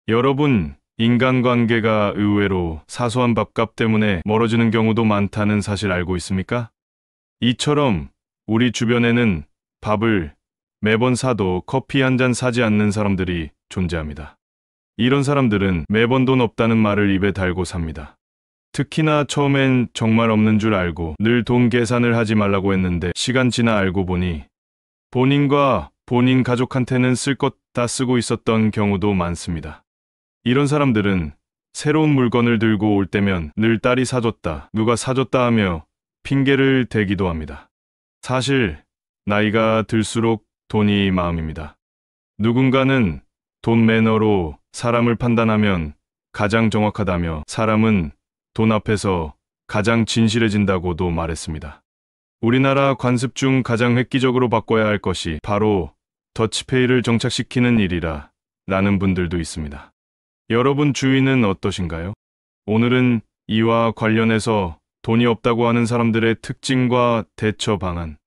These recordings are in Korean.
여러분, 인간관계가 의외로 사소한 밥값 때문에 멀어지는 경우도 많다는 사실 알고 있습니까? 이처럼 우리 주변에는 밥을 매번 사도 커피 한 잔 사지 않는 사람들이 존재합니다. 이런 사람들은 매번 돈 없다는 말을 입에 달고 삽니다. 특히나 처음엔 정말 없는 줄 알고 늘 돈 계산을 하지 말라고 했는데 시간 지나 알고 보니 본인과 본인 가족한테는 쓸 것 다 쓰고 있었던 경우도 많습니다. 이런 사람들은 새로운 물건을 들고 올 때면 늘 딸이 사줬다, 누가 사줬다 하며 핑계를 대기도 합니다. 사실 나이가 들수록 돈이 마음입니다. 누군가는 돈 매너로 사람을 판단하면 가장 정확하다며 사람은 돈 앞에서 가장 진실해진다고도 말했습니다. 우리나라 관습 중 가장 획기적으로 바꿔야 할 것이 바로 더치페이를 정착시키는 일이라 라는 분들도 있습니다. 여러분 주위는 어떠신가요? 오늘은 이와 관련해서 돈이 없다고 하는 사람들의 특징과 대처 방안,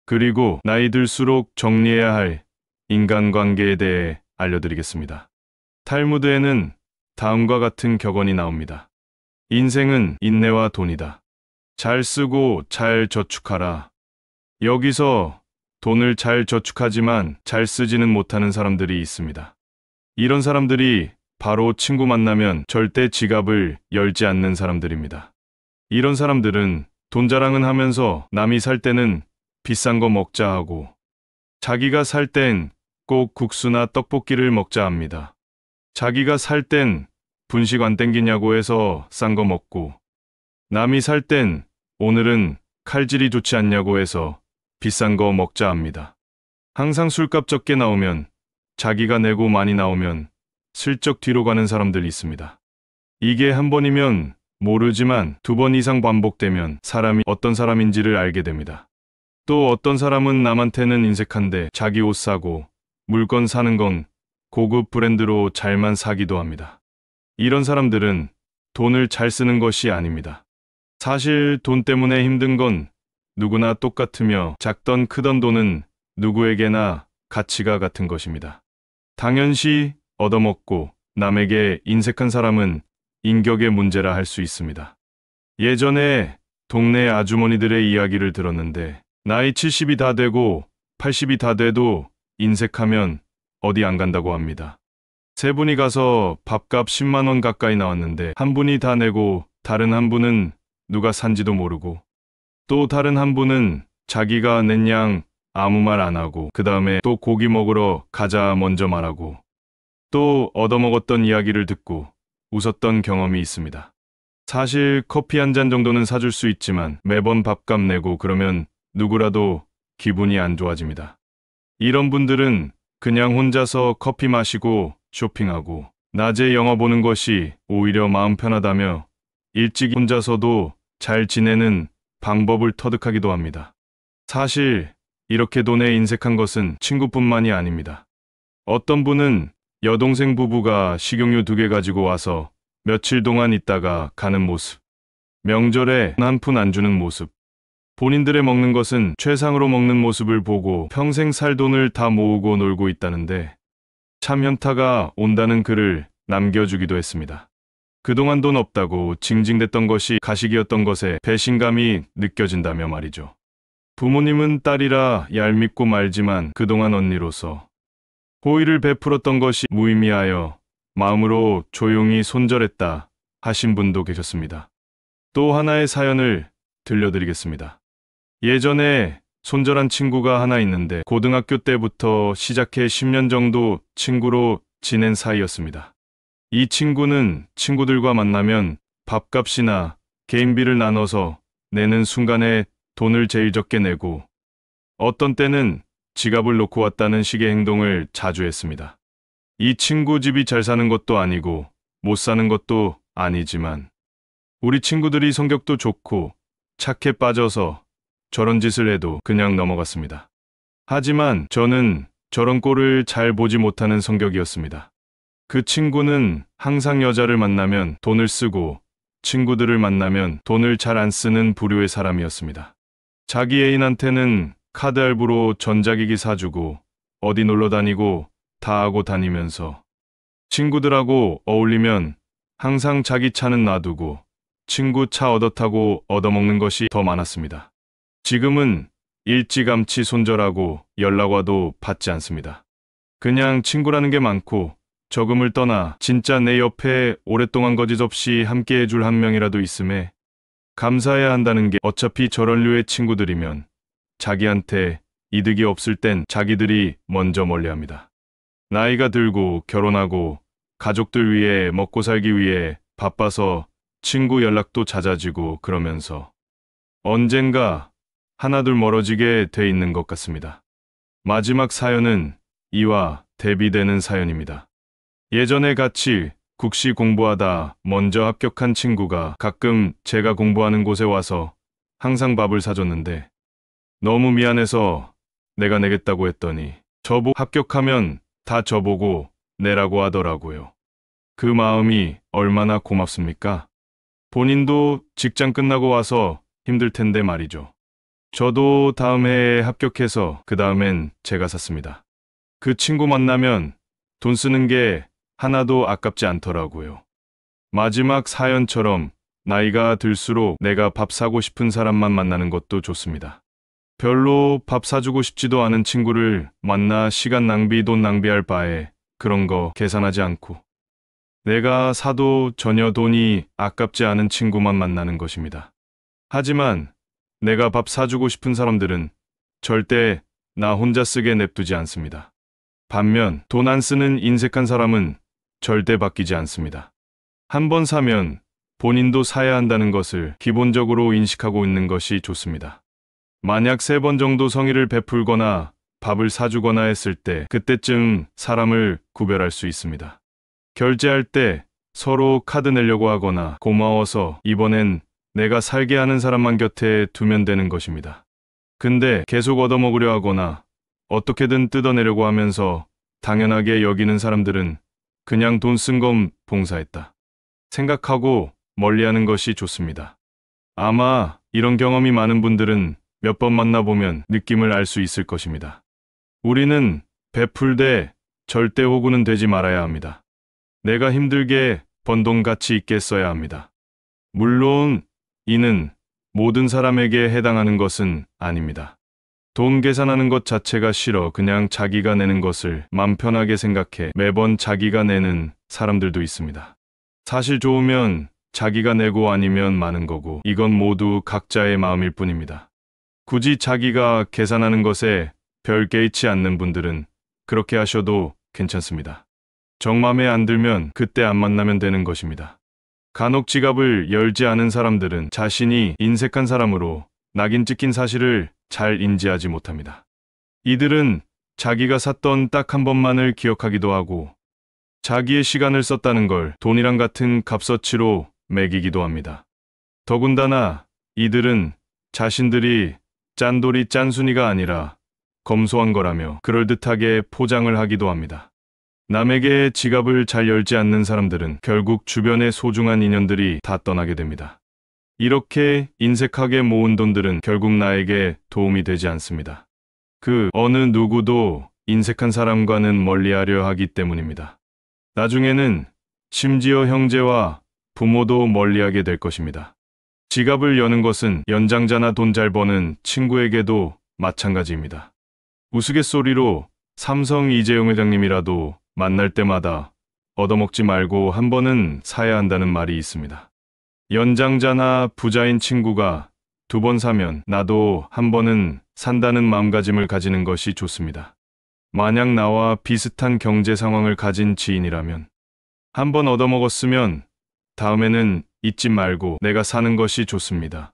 그리고 나이 들수록 정리해야 할 인간관계에 대해 알려드리겠습니다. 탈무드에는 다음과 같은 격언이 나옵니다. 인생은 인내와 돈이다. 잘 쓰고 잘 저축하라. 여기서 돈을 잘 저축하지만 잘 쓰지는 못하는 사람들이 있습니다. 이런 사람들이 바로 친구 만나면 절대 지갑을 열지 않는 사람들입니다. 이런 사람들은 돈 자랑은 하면서 남이 살 때는 비싼 거 먹자 하고 자기가 살 땐 꼭 국수나 떡볶이를 먹자 합니다. 자기가 살 땐 분식 안 땡기냐고 해서 싼 거 먹고 남이 살 땐 오늘은 칼질이 좋지 않냐고 해서 비싼 거 먹자 합니다. 항상 술값 적게 나오면 자기가 내고 많이 나오면 슬쩍 뒤로 가는 사람들이 있습니다. 이게 한 번이면 모르지만 두 번 이상 반복되면 사람이 어떤 사람인지를 알게 됩니다. 또 어떤 사람은 남한테는 인색한데 자기 옷 사고 물건 사는 건 고급 브랜드로 잘만 사기도 합니다. 이런 사람들은 돈을 잘 쓰는 것이 아닙니다. 사실 돈 때문에 힘든 건 누구나 똑같으며 작던 크던 돈은 누구에게나 가치가 같은 것입니다. 당연시 얻어먹고 남에게 인색한 사람은 인격의 문제라 할 수 있습니다. 예전에 동네 아주머니들의 이야기를 들었는데 나이 70이 다 되고 80이 다 돼도 인색하면 어디 안 간다고 합니다. 세 분이 가서 밥값 10만 원 가까이 나왔는데 한 분이 다 내고 다른 한 분은 누가 산지도 모르고 또 다른 한 분은 자기가 낸 양 아무 말 안 하고 그 다음에 또 고기 먹으러 가자 먼저 말하고 또 얻어먹었던 이야기를 듣고 웃었던 경험이 있습니다. 사실 커피 한 잔 정도는 사줄 수 있지만 매번 밥값 내고 그러면 누구라도 기분이 안 좋아집니다. 이런 분들은 그냥 혼자서 커피 마시고 쇼핑하고 낮에 영화 보는 것이 오히려 마음 편하다며 일찍 혼자서도 잘 지내는 방법을 터득하기도 합니다. 사실 이렇게 돈에 인색한 것은 친구뿐만이 아닙니다. 어떤 분은 여동생 부부가 식용유 2개 가지고 와서 며칠 동안 있다가 가는 모습, 명절에 한 푼 안 주는 모습, 본인들의 먹는 것은 최상으로 먹는 모습을 보고 평생 살 돈을 다 모으고 놀고 있다는데 참 현타가 온다는 글을 남겨주기도 했습니다. 그동안 돈 없다고 징징댔던 것이 가식이었던 것에 배신감이 느껴진다며 말이죠. 부모님은 딸이라 얄밉고 말지만 그동안 언니로서 호의를 베풀었던 것이 무의미하여 마음으로 조용히 손절했다 하신 분도 계셨습니다. 또 하나의 사연을 들려드리겠습니다. 예전에 손절한 친구가 하나 있는데 고등학교 때부터 시작해 10년 정도 친구로 지낸 사이였습니다. 이 친구는 친구들과 만나면 밥값이나 개인비를 나눠서 내는 순간에 돈을 제일 적게 내고 어떤 때는 지갑을 놓고 왔다는 식의 행동을 자주 했습니다. 이 친구 집이 잘 사는 것도 아니고 못 사는 것도 아니지만 우리 친구들이 성격도 좋고 착해 빠져서 저런 짓을 해도 그냥 넘어갔습니다. 하지만 저는 저런 꼴을 잘 보지 못하는 성격이었습니다. 그 친구는 항상 여자를 만나면 돈을 쓰고 친구들을 만나면 돈을 잘 안 쓰는 부류의 사람이었습니다. 자기 애인한테는 카드 할부로 전자기기 사주고 어디 놀러 다니고 다 하고 다니면서 친구들하고 어울리면 항상 자기 차는 놔두고 친구 차 얻어타고 얻어먹는 것이 더 많았습니다. 지금은 일찌감치 손절하고 연락 와도 받지 않습니다. 그냥 친구라는 게 많고 적음을 떠나 진짜 내 옆에 오랫동안 거짓없이 함께 해줄 한 명이라도 있음에 감사해야 한다는 게 어차피 저런 류의 친구들이면 자기한테 이득이 없을 땐 자기들이 먼저 멀리합니다. 나이가 들고 결혼하고 가족들 위해 먹고 살기 위해 바빠서 친구 연락도 잦아지고 그러면서 언젠가 하나둘 멀어지게 돼 있는 것 같습니다. 마지막 사연은 이와 대비되는 사연입니다. 예전에 같이 국시 공부하다 먼저 합격한 친구가 가끔 제가 공부하는 곳에 와서 항상 밥을 사줬는데 너무 미안해서 내가 내겠다고 했더니 합격하면 다 저보고 내라고 하더라고요. 그 마음이 얼마나 고맙습니까? 본인도 직장 끝나고 와서 힘들 텐데 말이죠. 저도 다음 해에 합격해서 그 다음엔 제가 샀습니다. 그 친구 만나면 돈 쓰는 게 하나도 아깝지 않더라고요. 마지막 사연처럼 나이가 들수록 내가 밥 사고 싶은 사람만 만나는 것도 좋습니다. 별로 밥 사주고 싶지도 않은 친구를 만나 시간 낭비, 돈 낭비할 바에 그런 거 계산하지 않고 내가 사도 전혀 돈이 아깝지 않은 친구만 만나는 것입니다. 하지만 내가 밥 사주고 싶은 사람들은 절대 나 혼자 쓰게 냅두지 않습니다. 반면 돈 안 쓰는 인색한 사람은 절대 바뀌지 않습니다. 한 번 사면 본인도 사야 한다는 것을 기본적으로 인식하고 있는 것이 좋습니다. 만약 3번 정도 성의를 베풀거나 밥을 사주거나 했을 때 그때쯤 사람을 구별할 수 있습니다. 결제할 때 서로 카드 내려고 하거나 고마워서 이번엔 내가 살게 하는 사람만 곁에 두면 되는 것입니다. 근데 계속 얻어먹으려 하거나 어떻게든 뜯어내려고 하면서 당연하게 여기는 사람들은 그냥 돈 쓴 건 봉사했다 생각하고 멀리하는 것이 좋습니다. 아마 이런 경험이 많은 분들은 몇 번 만나보면 느낌을 알 수 있을 것입니다. 우리는 베풀되 절대 호구는 되지 말아야 합니다. 내가 힘들게 번 돈 가치 있게 써야 합니다. 물론 이는 모든 사람에게 해당하는 것은 아닙니다. 돈 계산하는 것 자체가 싫어 그냥 자기가 내는 것을 맘 편하게 생각해 매번 자기가 내는 사람들도 있습니다. 사실 좋으면 자기가 내고 아니면 마는 거고 이건 모두 각자의 마음일 뿐입니다. 굳이 자기가 계산하는 것에 별 개의치 않는 분들은 그렇게 하셔도 괜찮습니다. 정 맘에 안 들면 그때 안 만나면 되는 것입니다. 간혹 지갑을 열지 않은 사람들은 자신이 인색한 사람으로 낙인 찍힌 사실을 잘 인지하지 못합니다. 이들은 자기가 샀던 딱 한 번만을 기억하기도 하고 자기의 시간을 썼다는 걸 돈이랑 같은 값어치로 매기기도 합니다. 더군다나 이들은 자신들이 짠돌이 짠순이가 아니라 검소한 거라며 그럴듯하게 포장을 하기도 합니다. 남에게 지갑을 잘 열지 않는 사람들은 결국 주변의 소중한 인연들이 다 떠나게 됩니다. 이렇게 인색하게 모은 돈들은 결국 나에게 도움이 되지 않습니다. 그 어느 누구도 인색한 사람과는 멀리하려 하기 때문입니다. 나중에는 심지어 형제와 부모도 멀리하게 될 것입니다. 지갑을 여는 것은 연장자나 돈 잘 버는 친구에게도 마찬가지입니다. 우스갯소리로 삼성 이재용 회장님이라도 만날 때마다 얻어먹지 말고 한 번은 사야 한다는 말이 있습니다. 연장자나 부자인 친구가 2번 사면 나도 한 번은 산다는 마음가짐을 가지는 것이 좋습니다. 만약 나와 비슷한 경제 상황을 가진 지인이라면 한 번 얻어먹었으면 다음에는 잊지 말고 내가 사는 것이 좋습니다.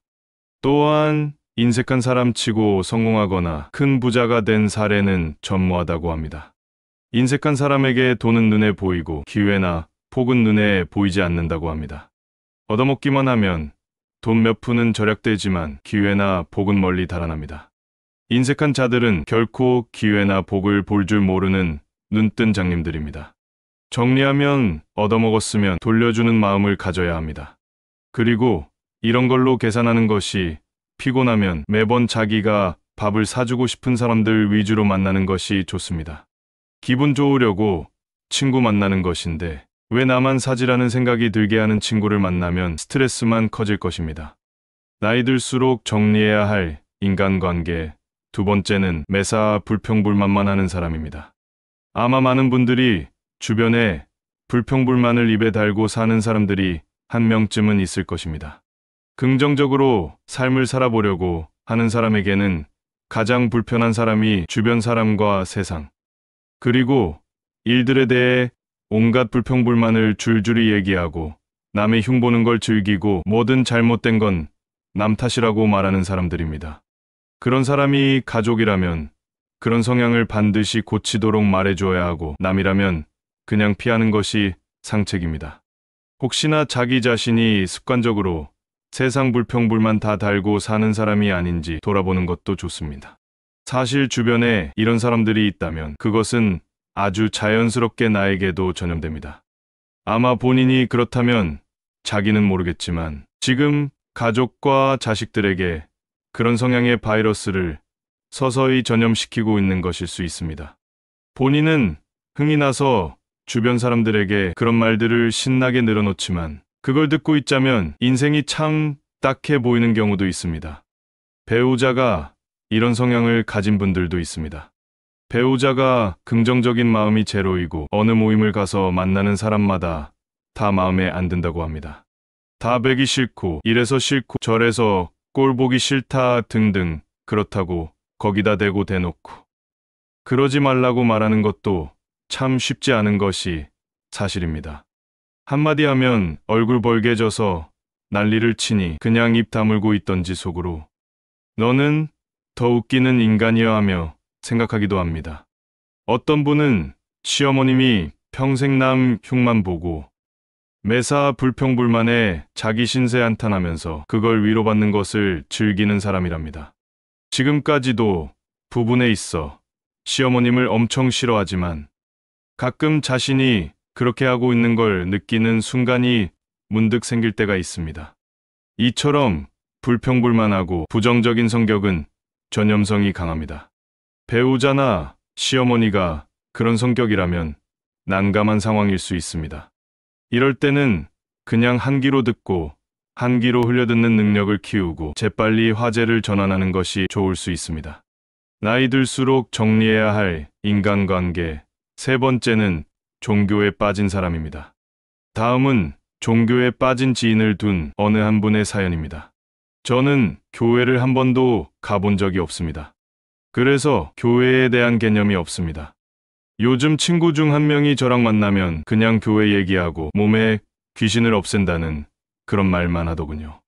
또한 인색한 사람 치고 성공하거나 큰 부자가 된 사례는 전무하다고 합니다. 인색한 사람에게 돈은 눈에 보이고 기회나 복은 눈에 보이지 않는다고 합니다. 얻어먹기만 하면 돈 몇 푼은 절약되지만 기회나 복은 멀리 달아납니다. 인색한 자들은 결코 기회나 복을 볼 줄 모르는 눈뜬 장님들입니다. 정리하면 얻어먹었으면 돌려주는 마음을 가져야 합니다. 그리고 이런 걸로 계산하는 것이 피곤하면 매번 자기가 밥을 사주고 싶은 사람들 위주로 만나는 것이 좋습니다. 기분 좋으려고 친구 만나는 것인데 왜 나만 사지라는 생각이 들게 하는 친구를 만나면 스트레스만 커질 것입니다. 나이 들수록 정리해야 할 인간관계. 두 번째는 매사 불평불만만 하는 사람입니다. 아마 많은 분들이 주변에 불평불만을 입에 달고 사는 사람들이 한 명쯤은 있을 것입니다. 긍정적으로 삶을 살아보려고 하는 사람에게는 가장 불편한 사람이 주변 사람과 세상, 그리고 일들에 대해 온갖 불평불만을 줄줄이 얘기하고 남의 흉보는 걸 즐기고 뭐든 잘못된 건 남 탓이라고 말하는 사람들입니다. 그런 사람이 가족이라면 그런 성향을 반드시 고치도록 말해줘야 하고, 남이라면 그냥 피하는 것이 상책입니다. 혹시나 자기 자신이 습관적으로 세상 불평불만 다 달고 사는 사람이 아닌지 돌아보는 것도 좋습니다. 사실 주변에 이런 사람들이 있다면 그것은 아주 자연스럽게 나에게도 전염됩니다. 아마 본인이 그렇다면 자기는 모르겠지만 지금 가족과 자식들에게 그런 성향의 바이러스를 서서히 전염시키고 있는 것일 수 있습니다. 본인은 흥이 나서 주변 사람들에게 그런 말들을 신나게 늘어놓지만 그걸 듣고 있자면 인생이 참 딱해 보이는 경우도 있습니다. 배우자가 이런 성향을 가진 분들도 있습니다. 배우자가 긍정적인 마음이 제로이고 어느 모임을 가서 만나는 사람마다 다 마음에 안 든다고 합니다. 다 뵈기 싫고 이래서 싫고 저래서 꼴 보기 싫다 등등. 그렇다고 거기다 대고 대놓고 그러지 말라고 말하는 것도 참 쉽지 않은 것이 사실입니다. 한마디 하면 얼굴 벌개져서 난리를 치니 그냥 입 다물고 있던지 속으로 너는 더 웃기는 인간이야 하며 생각하기도 합니다. 어떤 분은 시어머님이 평생 남 흉만 보고 매사 불평불만에 자기 신세 한탄하면서 그걸 위로받는 것을 즐기는 사람이랍니다. 지금까지도 부분에 있어 시어머님을 엄청 싫어하지만 가끔 자신이 그렇게 하고 있는 걸 느끼는 순간이 문득 생길 때가 있습니다. 이처럼 불평불만하고 부정적인 성격은 전염성이 강합니다. 배우자나 시어머니가 그런 성격이라면 난감한 상황일 수 있습니다. 이럴 때는 그냥 한 귀로 듣고 한 귀로 흘려듣는 능력을 키우고 재빨리 화제를 전환하는 것이 좋을 수 있습니다. 나이 들수록 정리해야 할 인간관계. 세 번째는 종교에 빠진 사람입니다. 다음은 종교에 빠진 지인을 둔 어느 한 분의 사연입니다. 저는 교회를 한 번도 가본 적이 없습니다. 그래서 교회에 대한 개념이 없습니다. 요즘 친구 중 한 명이 저랑 만나면 그냥 교회 얘기하고 몸에 귀신을 없앤다는 그런 말만 하더군요.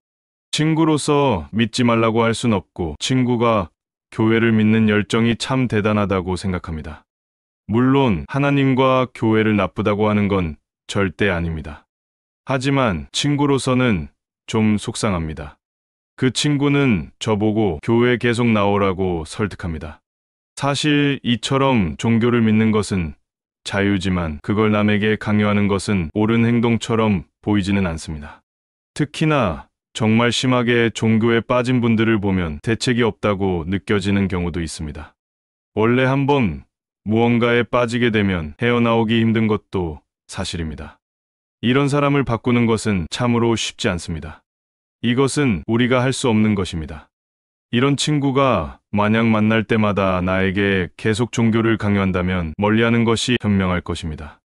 친구로서 믿지 말라고 할 순 없고 친구가 교회를 믿는 열정이 참 대단하다고 생각합니다. 물론 하나님과 교회를 나쁘다고 하는 건 절대 아닙니다. 하지만 친구로서는 좀 속상합니다. 그 친구는 저보고 교회 계속 나오라고 설득합니다. 사실 이처럼 종교를 믿는 것은 자유지만 그걸 남에게 강요하는 것은 옳은 행동처럼 보이지는 않습니다. 특히나 정말 심하게 종교에 빠진 분들을 보면 대책이 없다고 느껴지는 경우도 있습니다. 원래 한번 무언가에 빠지게 되면 헤어나오기 힘든 것도 사실입니다. 이런 사람을 바꾸는 것은 참으로 쉽지 않습니다. 이것은 우리가 할 수 없는 것입니다. 이런 친구가 만약 만날 때마다 나에게 계속 종교를 강요한다면 멀리하는 것이 현명할 것입니다.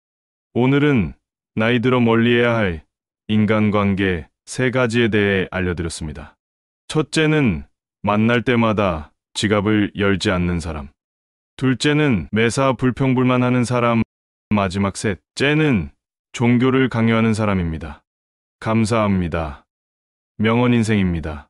오늘은 나이 들어 멀리해야 할 인간관계 3가지에 대해 알려드렸습니다. 첫째는 만날 때마다 지갑을 열지 않는 사람. 둘째는 매사 불평불만하는 사람. 마지막 셋째는 종교를 강요하는 사람입니다. 감사합니다. 명언인생입니다.